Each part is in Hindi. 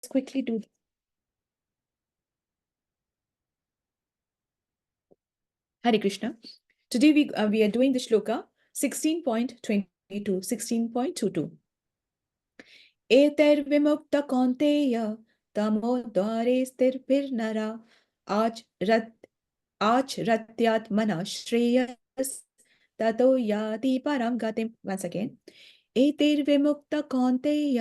quickly do this. Hare Krishna. Today we are doing the shloka 16.22. 16.22. एतैर्विमुक्त कौन्तेय तमोद्वारे स्थिरभिर्नरा आचरत्यात्मनः श्रेयस् ततो याति परं गतिम्. Once again. एतैर्विमुक्त कौन्तेय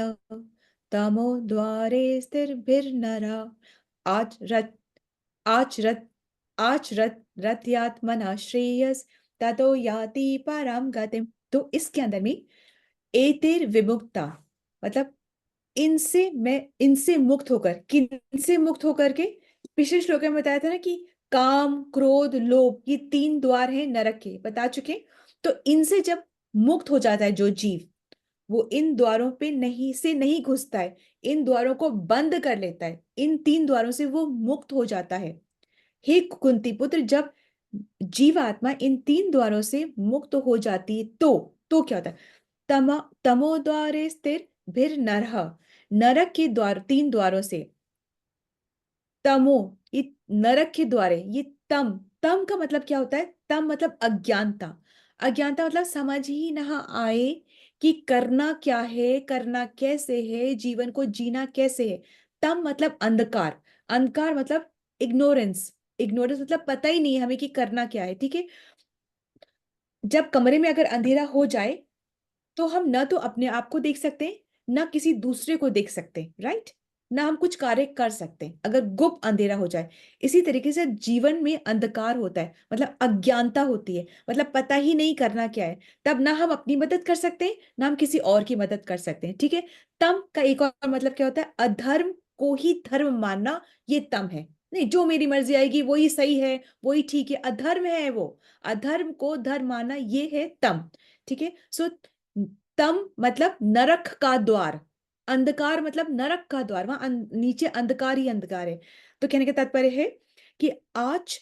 तमोद्वारे स्थिरभिर्नरा आचरत्यात्मनः श्रेयस् ततो याति परं गतिम्. तो इसके अंदर में एतेर विमुक्ता मतलब इनसे मुक्त होकर, किनसे मुक्त होकर के, पिछले श्लोक में बताया था ना कि काम क्रोध लोभ ये 3 द्वार हैं नरक के, बता चुके. तो इनसे जब मुक्त हो जाता है जो जीव, वो इन द्वारों पे नहीं घुसता है, इन द्वारों को बंद कर लेता है, इन 3 द्वारों से वो मुक्त हो जाता है. हे कुंती पुत्र, जब जीवात्मा इन 3 द्वारों से मुक्त हो जाती है तो क्या होता है? तमो द्वारे स्थिर भिर नरह, नरक के द्वार 3 द्वारों से. तमो ये नरक के द्वारे, ये तम का मतलब क्या होता है? तम मतलब अज्ञानता. अज्ञानता मतलब समझ ही ना आए कि करना क्या है, करना कैसे है, जीवन को जीना कैसे है. तम मतलब अंधकार. अंधकार मतलब इग्नोरेंस. इग्नोरेंस मतलब पता ही नहीं है हमें कि करना क्या है. ठीक है. जब कमरे में अगर अंधेरा हो जाए तो हम ना तो अपने आप को देख सकते हैं, ना किसी दूसरे को देख सकते हैं. राइट. ना हम कुछ कार्य कर सकते हैं अगर गुप्त अंधेरा हो जाए. इसी तरीके से जीवन में अंधकार होता है, मतलब अज्ञानता होती है, मतलब पता ही नहीं करना क्या है. तब ना हम अपनी मदद कर सकते हैं, ना हम किसी और की मदद कर सकते हैं. ठीक है. तम का एक और मतलब क्या होता है? अधर्म को ही धर्म मानना, ये तम है. नहीं, जो मेरी मर्जी आएगी वही सही है, वही ठीक है, अधर्म है वो. अधर्म को धर्म मानना ये है तम. ठीक है. सो तम मतलब नरक का द्वार, अंधकार मतलब नरक का द्वार, वहां नीचे अंधकार ही अंधकार है. तो कहने का तात्पर्य है कि आज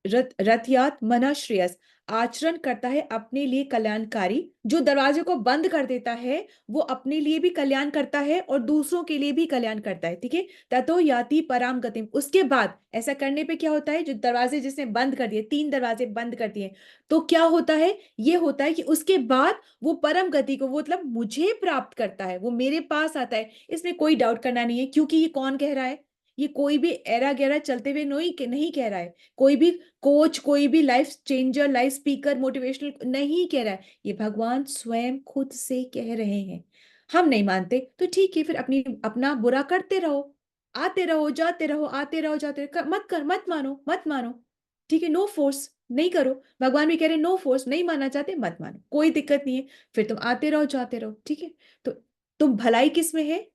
रथयात मना श्रेयस, आचरण करता है अपने लिए कल्याणकारी. जो दरवाजे को बंद कर देता है वो अपने लिए भी कल्याण करता है और दूसरों के लिए भी कल्याण करता है. ठीक है. ततो याति पराम गतिम, उसके बाद ऐसा करने पे क्या होता है? जो दरवाजे जिसने बंद कर दिए, 3 दरवाजे बंद कर दिए, तो क्या होता है? ये होता है कि उसके बाद वो परम गति को, वो मतलब मुझे प्राप्त करता है, वो मेरे पास आता है. इसमें कोई डाउट करना नहीं है, क्योंकि ये कौन कह रहा है? ये कोई भी एरा गहरा चलते हुए नहीं कह रहा है. कोई भी कोच, कोई भी life changer, life speaker, motivational नहीं कह रहा है. ये भगवान स्वयं खुद से कह रहे हैं. हम नहीं मानते तो ठीक है, फिर अपना बुरा करते रहो, आते रहो जाते रहो, आते रहो जाते रहो, मत मानो, मत मानो. ठीक है. नो फोर्स, नहीं करो. भगवान भी कह रहे नो फोर्स, नहीं मानना चाहते मत मानो, कोई दिक्कत नहीं है. फिर तुम आते रहो जाते रहो. ठीक है. तो तुम भलाई किस में है,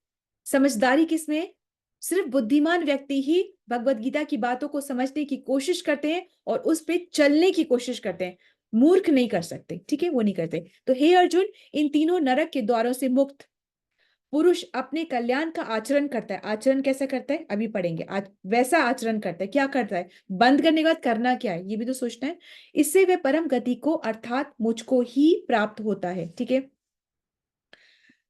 समझदारी किस में है? सिर्फ बुद्धिमान व्यक्ति ही भगवत गीता की बातों को समझने की कोशिश करते हैं और उस पे चलने की कोशिश करते हैं. मूर्ख नहीं कर सकते. ठीक है. वो नहीं करते. तो हे अर्जुन, इन तीनों नरक के द्वारों से मुक्त पुरुष अपने कल्याण का आचरण करता है. आचरण कैसा करता है अभी पढ़ेंगे. आज वैसा आचरण करता है. क्या करता है? बंद करने के बाद करना क्या है ये भी तो सोचना है. इससे वह परम गति को अर्थात मुझको ही प्राप्त होता है. ठीक है.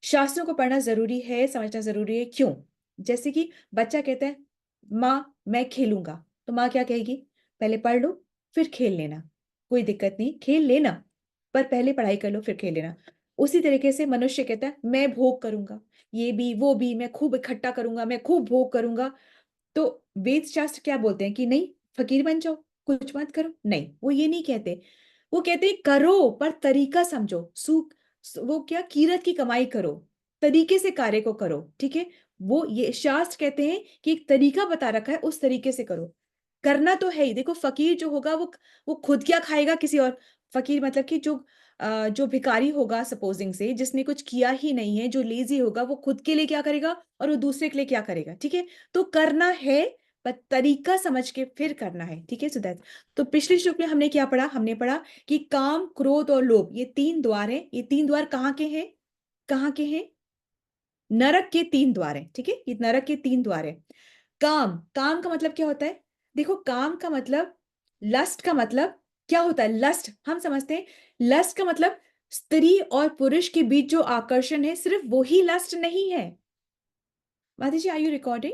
शास्त्रों को पढ़ना जरूरी है, समझना जरूरी है. क्यों? जैसे कि बच्चा कहता है माँ मैं खेलूंगा, तो माँ क्या कहेगी? पहले पढ़ लो फिर खेल लेना. कोई दिक्कत नहीं, खेल लेना, पर पहले पढ़ाई कर लो फिर खेल लेना. उसी तरीके से मनुष्य कहता है मैं भोग करूंगा, ये भी वो भी, मैं खूब इकट्ठा करूंगा, मैं खूब भोग करूंगा. तो वेद शास्त्र क्या बोलते हैं कि नहीं, फकीर बन जाओ, कुछ मत करो. नहीं, वो ये नहीं कहते. वो कहते हैं करो पर तरीका समझो. वो क्या, कीरत की कमाई करो, तरीके से कार्य को करो. ठीक है. वो ये शास्त्र कहते हैं कि एक तरीका बता रखा है, उस तरीके से करो. करना तो है ही. देखो फकीर जो होगा वो खुद क्या खाएगा, किसी और. फकीर मतलब कि जो भिखारी होगा, सपोजिंग से, जिसने कुछ किया ही नहीं है, जो लेजी होगा, वो खुद के लिए क्या करेगा और वो दूसरे के लिए क्या करेगा. ठीक है. तो करना है पर तरीका समझ के फिर करना है. ठीक है. So that. तो पिछले श्लोक में हमने क्या पढ़ा? हमने पढ़ा कि काम क्रोध और लोभ ये 3 द्वार हैं. ये 3 द्वार कहाँ के हैं? कहाँ के हैं? नरक के 3 द्वार हैं. ठीक है. ये नरक के 3 द्वार हैं. काम, काम का मतलब क्या होता है? देखो काम का मतलब, लस्ट का मतलब क्या होता है? लस्ट हम समझते हैं, लस्ट का मतलब स्त्री और पुरुष के बीच जो आकर्षण है, सिर्फ वही लस्ट नहीं है. माता जी, आर यू रिकॉर्डिंग?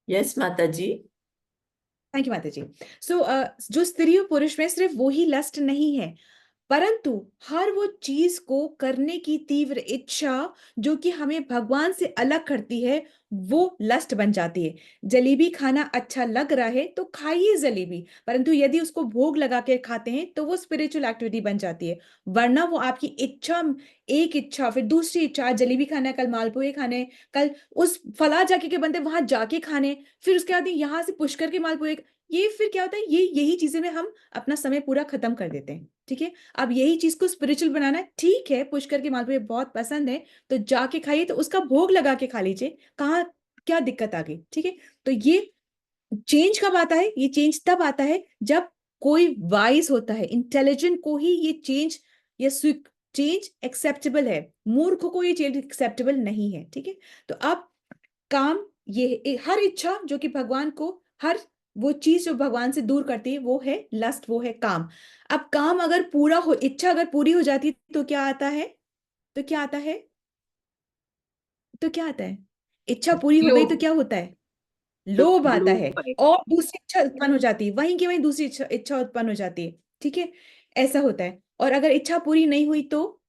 यस माता जी। थैंक यू माता जी। सो जो स्त्री और पुरुष में सिर्फ वो ही लस्ट नहीं है, परंतु हर वो चीज को करने की तीव्र इच्छा जो कि हमें भगवान से अलग करती है, वो लस्ट बन जाती है। जलेबी खाना अच्छा लग रहा है तो खाइए जलेबी, परंतु यदि उसको भोग लगा के खाते हैं तो वो स्पिरिचुअल एक्टिविटी बन जाती है। वरना वो आपकी इच्छा, एक इच्छा फिर दूसरी इच्छा, आज जलेबी खाना है, कल मालपुए खाने हैं, कल उस फला जाके के बनते वहां जाके खाने, फिर उसके बाद यहाँ से पुष्कर के मालपुए, ये फिर क्या होता है, ये यही चीजें में हम अपना समय पूरा खत्म कर देते हैं। ठीक है, अब यही चीज को स्पिरिचुअल बनाना है, ठीक है, पुष्कर के मालपुए बहुत पसंद है तो जाके खाइए, तो उसका भोग लगा के खा लीजिए, कहाँ क्या दिक्कत आ गई? ठीक है, तो ये चेंज कब आता है? ये चेंज तब आता है जब कोई वाइज होता है, इंटेलिजेंट को ही ये चेंज, ये चेंज एक्सेप्टेबल है, मूर्ख को ये चेंज एक्सेप्टेबल नहीं है। ठीक है, तो अब काम, ये हर इच्छा जो कि भगवान को, हर वो चीज जो भगवान से दूर करती है वो है लस्ट, वो है काम। अब काम अगर पूरा हो, इच्छा अगर पूरी हो जाती है तो क्या आता है? तो क्या आता है? तो क्या आता है? इच्छा पूरी हो गई तो लोभ। क्या होता है? लोभ आता है, लोभ आए। और दूसरी इच्छा उत्पन्न हो जाती है, वहीं की वहीं दूसरी इच्छा उत्पन्न हो जाती है। ठीक है, ऐसा होता है। और अगर इच्छा पूरी नहीं हुई तो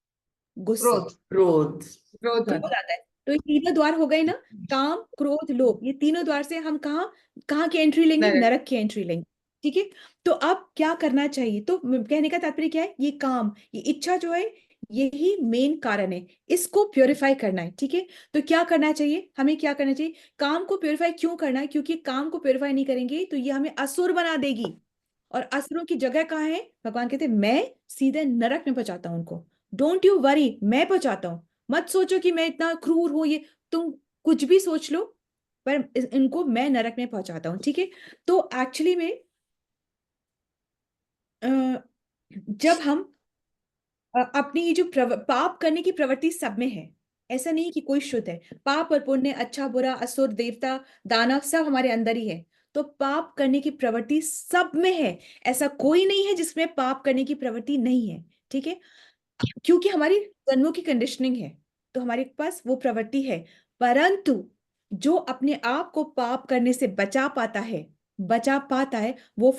गुस्सा, क्रोध। क्रोध। क्रोध क्रोध आता आता है। तो ये तीनों द्वार हो गए ना, काम क्रोध लोभ, ये तीनों द्वार से हम कहाँ कहाँ की एंट्री लेंगे? है। नरक की एंट्री लेंगे। ठीक है, तो अब क्या करना चाहिए? तो कहने का तात्पर्य क्या है? ये काम, ये इच्छा जो है, यही मेन कारण है, इसको प्योरीफाई करना है। ठीक है, तो क्या करना चाहिए हमें? क्या करना चाहिए? काम को प्योरीफाई क्यों करना है? क्योंकि काम को प्योरीफाई नहीं करेंगे तो ये हमें असुर बना देगी, और असुरों की जगह कहाँ है? भगवान कहते हैं मैं सीधे नरक में पहुंचाता हूं उनको। डोंट यू वरी, मैं पहुंचाता हूँ। मत सोचो कि मैं इतना क्रूर हूं, ये तुम कुछ भी सोच लो, पर इनको मैं नरक में पहुंचाता हूँ। ठीक है, तो एक्चुअली में अ, जब हम अपनी ये जो पाप करने की प्रवृत्ति सब में है, ऐसा नहीं कि कोई शुद्ध है। पाप और पुण्य, अच्छा बुरा, असुर देवता दानव, सब हमारे अंदर ही है। तो पाप करने की प्रवृत्ति सब में है, ऐसा कोई नहीं है जिसमें पाप करने की प्रवृत्ति नहीं है। ठीक है, क्योंकि हमारी जन्मों की कंडीशनिंग है, तो हमारे पास वो प्रवृत्ति है। परंतु जो अपने आप को पाप करने से बचा पाता है, वो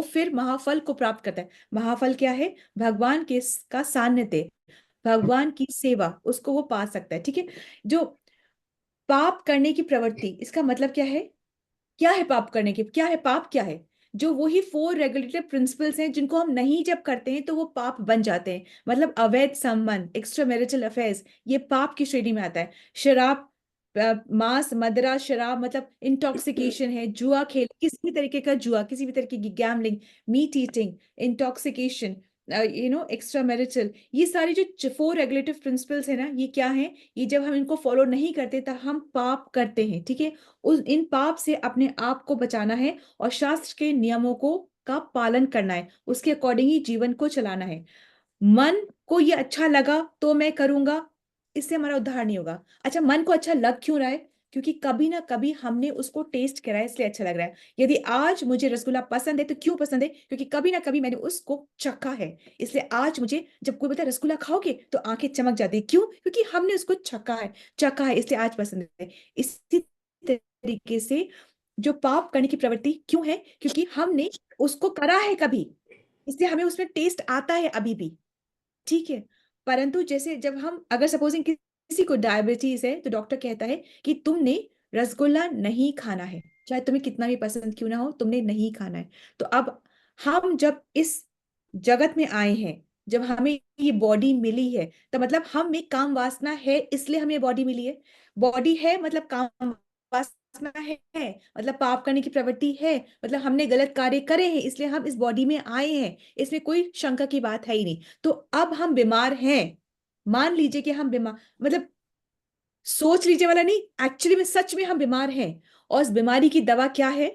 फिर महाफल को प्राप्त करता है। महाफल क्या है? भगवान के का सान्निध्य, भगवान की सेवा, उसको वो पा सकता है। ठीक है, जो पाप करने की प्रवृत्ति, इसका मतलब क्या है? क्या है पाप करने की, क्या है पाप, क्या है? जो वही 4 रेगुलेटरी प्रिंसिपल्स हैं जिनको हम नहीं जब करते हैं तो वो पाप बन जाते हैं। मतलब अवैध संबंध, एक्स्ट्रा मैरिटल अफेयर्स, ये पाप की श्रेणी में आता है। शराब, मांस, मदिरा, शराब, मतलब इंटॉक्सिकेशन है, जुआ खेल, किसी भी तरीके का जुआ, किसी भी तरीके की gambling, meat eating, intoxication, extra marital, ये सारी जो 4 रेगुलेटिव प्रिंसिपल्स है ना, ये क्या है? ये जब हम इनको फॉलो नहीं करते तब हम पाप करते हैं। ठीक है, उस इन पाप से अपने आप को बचाना है, और शास्त्र के नियमों को का पालन करना है, उसके अकॉर्डिंग ही जीवन को चलाना है। मन को ये अच्छा लगा तो मैं करूंगा, इससे हमारा उद्धार नहीं होगा। अच्छा, मन को अच्छा लग क्यों रहा है? क्योंकि कभी ना कभी हमने उसको टेस्ट करा है, इसलिए अच्छा लग रहा है। यदि आज मुझे रसगुल्ला पसंद है तो क्यों पसंद है? क्योंकि कभी ना कभी मैंने उसको चखा है, इसलिए आज मुझे जब कोई बोलता है रसगुल्ला खाओगे तो आंखें चमक जाती है। क्यों? क्योंकि हमने उसको चखा है, इसलिए आज पसंद है। इसी तरीके से जो पाप करने की प्रवृत्ति क्यों है? क्योंकि हमने उसको करा है कभी, इसलिए हमें उसमें टेस्ट आता है अभी भी। ठीक है, परंतु जैसे जब हम, अगर सपोजिंग किसी को डायबिटीज है तो डॉक्टर कहता है कि तुमने रसगुल्ला नहीं खाना है, चाहे तुम्हें कितना भी पसंद क्यों ना हो, तुमने नहीं खाना है। तो अब हम जब इस जगत में आए हैं, जब हमें ये बॉडी मिली है, तो मतलब हम में काम वासना है, इसलिए हमें बॉडी मिली है। बॉडी है मतलब काम वासना है, मतलब पाप करने की प्रवृत्ति है, मतलब हमने गलत कार्य करे हैं, इसलिए हम इस बॉडी में आए हैं। इसमें कोई शंका की बात है ही नहीं। तो अब हम बीमार हैं, मान लीजिए कि हम बीमार, मतलब सोच लीजिए वाला नहीं, एक्चुअली में सच में हम बीमार हैं। और इस बीमारी की दवा क्या है?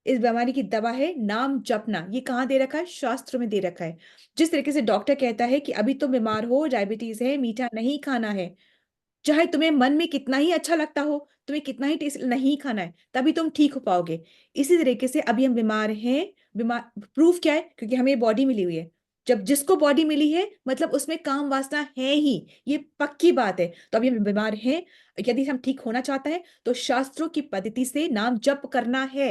इस बीमारी की दवा है नाम जपना। ये कहाँ दे रखा है? शास्त्र में दे रखा है। जिस तरीके से डॉक्टर कहता है कि अभी तुम बीमार हो, डायबिटीज है, मीठा नहीं खाना है, चाहे तुम्हें मन में कितना ही अच्छा लगता हो, तुम्हें कितना ही टेस्ट नहीं खाना है, तभी तुम ठीक हो पाओगे। इसी तरीके से अभी हम बीमार हैं। बीमार प्रूफ क्या है? क्योंकि हमें बॉडी मिली हुई है। जब जिसको बॉडी मिली है मतलब उसमें काम वासना है ही, ये पक्की बात है। तो अभी हम बीमार हैं, यदि हम ठीक होना चाहते हैं तो शास्त्रों की पद्धति से नाम जप करना है।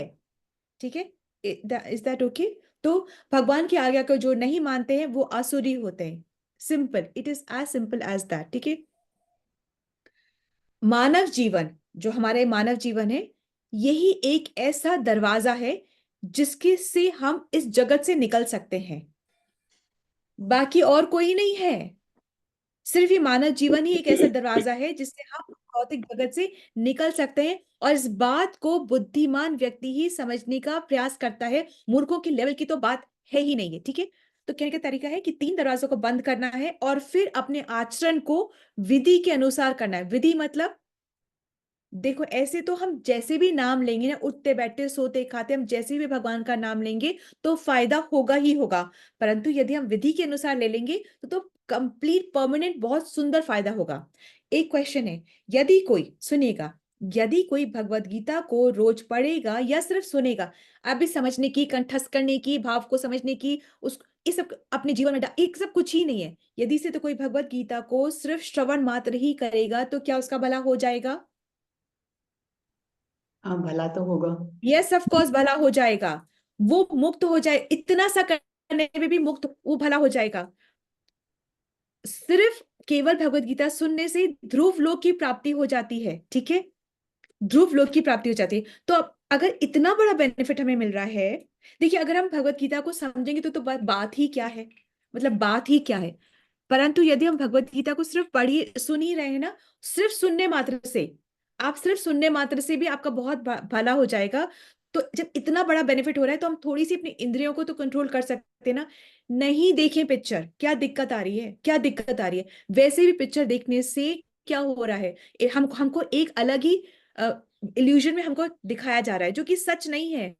ठीक है, इज दैट ओके? तो भगवान की आज्ञा को जो नहीं मानते हैं वो आसुरी होते हैं। Simple, it is as simple as that. ठीक है, मानव जीवन, जो हमारे मानव जीवन है, यही एक ऐसा दरवाजा है जिसके से हम इस जगत से निकल सकते हैं, बाकी और कोई नहीं है। सिर्फ ये मानव जीवन ही एक ऐसा दरवाजा है जिससे हम भौतिक जगत से निकल सकते हैं, और इस बात को बुद्धिमान व्यक्ति ही समझने का प्रयास करता है। मूर्खों की लेवल की तो बात है ही नहीं है। ठीक है, तो कहने का तरीका है कि 3 दरवाजों को बंद करना है और फिर अपने आचरण को विधि के अनुसार करना है। विधि मतलब, देखो ऐसे तो हम जैसे भी नाम लेंगे ना, उठते बैठते सोते खाते हम जैसे भी भगवान का नाम लेंगे तो फायदा होगा ही होगा। परंतु यदि हम विधि के अनुसार ले लेंगे तो कंप्लीट परमानेंट बहुत सुंदर फायदा होगा। एक क्वेश्चन है, यदि कोई सुनेगा, यदि कोई भगवत गीता को रोज पढ़ेगा या सिर्फ सुनेगा, अभी समझने की, कंठस्थ करने की, भाव को समझने की, उस ये सब अपने जीवन में एक सब कुछ ही नहीं है। यदि से तो कोई भगवत गीता को सिर्फ श्रवण मात्र ही करेगा तो क्या उसका भला हो जाएगा? हाँ, भला तो होगा। यस ऑफ कोर्स भला हो जाएगा। वो मुक्त हो जाए, इतना सा करने में भी मुक्त, वो भला हो जाएगा। सिर्फ केवल भगवत गीता सुनने से ध्रुव लोक की प्राप्ति हो जाती है। ठीक है, ध्रुव लोक की प्राप्ति हो जाती है। तो अब अगर इतना बड़ा बेनिफिट हमें मिल रहा है, देखिए अगर हम भगवत गीता को समझेंगे तो बात ही क्या है, मतलब बात ही क्या है। परंतु यदि हम भगवत गीता को सिर्फ पढ़ी सुन ही रहे हैं ना, सिर्फ सुनने मात्र से, आप सिर्फ सुनने मात्र से भी आपका बहुत भला हो जाएगा। तो जब इतना बड़ा बेनिफिट हो रहा है तो हम थोड़ी सी अपनी इंद्रियों को तो कंट्रोल कर सकते हैं ना। नहीं देखें पिक्चर, क्या दिक्कत आ रही है, क्या दिक्कत आ रही है? वैसे भी पिक्चर देखने से क्या हो रहा है, हमको एक अलग ही इल्यूजन में हमको दिखाया जा रहा है जो कि सच नहीं है।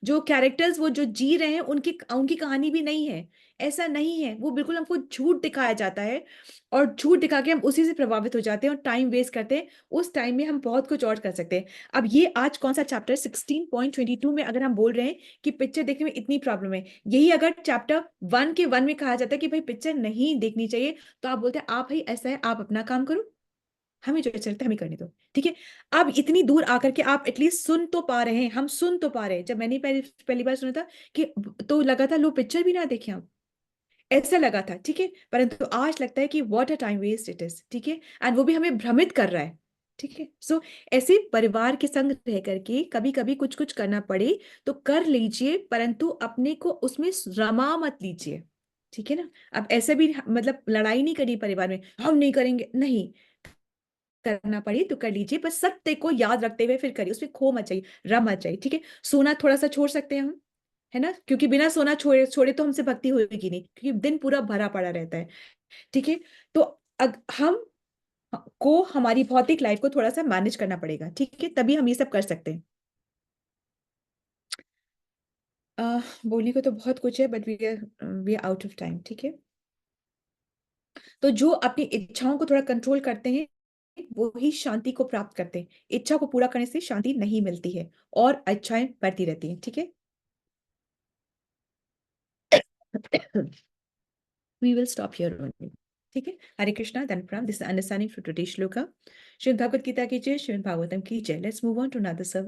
जो कैरेक्टर्स वो जो जी रहे हैं उनकी उनकी कहानी भी नहीं है, ऐसा नहीं है। वो बिल्कुल हमको झूठ दिखाया जाता है, और झूठ दिखा के हम उसी से प्रभावित हो जाते हैं और टाइम वेस्ट करते हैं। उस टाइम में हम बहुत कुछ और कर सकते हैं। अब ये आज कौन सा चैप्टर 16.22 में अगर हम बोल रहे हैं कि पिक्चर देखने में इतनी प्रॉब्लम है, यही अगर चैप्टर 1 के 1 में कहा जाता है कि भाई पिक्चर नहीं देखनी चाहिए, तो आप बोलते हैं आप भाई ऐसा है, आप अपना काम करो, हमें जो अच्छा लगता है हमें करने दो। ठीक है, अब इतनी दूर आकर के आप एटलीस्ट सुन तो पा रहे हैं, हम सुन तो पा रहे हैं। जब मैंने पहली पहली बार सुना था कि, तो लगा था लो पिक्चर भी ना देखें हम, ऐसा लगा था। ठीक है, परंतु आज लगता है कि what a time waste it is. ठीक है, एंड वो भी हमें भ्रमित कर रहा है। ठीक है, सो ऐसे परिवार के संग रह करके कभी कभी कुछ कुछ करना पड़े तो कर लीजिए, परंतु अपने को उसमें रमा मत लीजिए। ठीक है ना, अब ऐसे भी मतलब लड़ाई नहीं करी परिवार में, हम नहीं करेंगे, नहीं, करना पड़े तो कर लीजिए, पर सत्य को याद रखते हुए फिर करिए, उसमें खो मत जाइए, रम मत जाइए। ठीक है, सोना थोड़ा सा छोड़ सकते हैं हम, है ना, क्योंकि बिना सोना छोड़े छोड़े तो हमसे भक्ति होगी नहीं, क्योंकि दिन पूरा भरा पड़ा रहता है। ठीक है, तो हम को हमारी भौतिक लाइफ को थोड़ा सा मैनेज करना पड़ेगा। ठीक है, तभी हम ये सब कर सकते हैं। बोलने को तो बहुत कुछ है, but we are out of time. ठीक है, तो जो अपनी इच्छाओं को थोड़ा कंट्रोल करते हैं वो ही शांति को प्राप्त करते हैं। इच्छा को पूरा करने से शांति नहीं मिलती है और इच्छाएं बढ़ती रहती हैं। ठीक है, we will stop here only. ठीक है, हरे कृष्णा, धन प्रणाम। This understanding for today shloka. Shrimad Bhagavad Gita की जय, श्रीमद् भागवतम की जय। Let's move on to another service.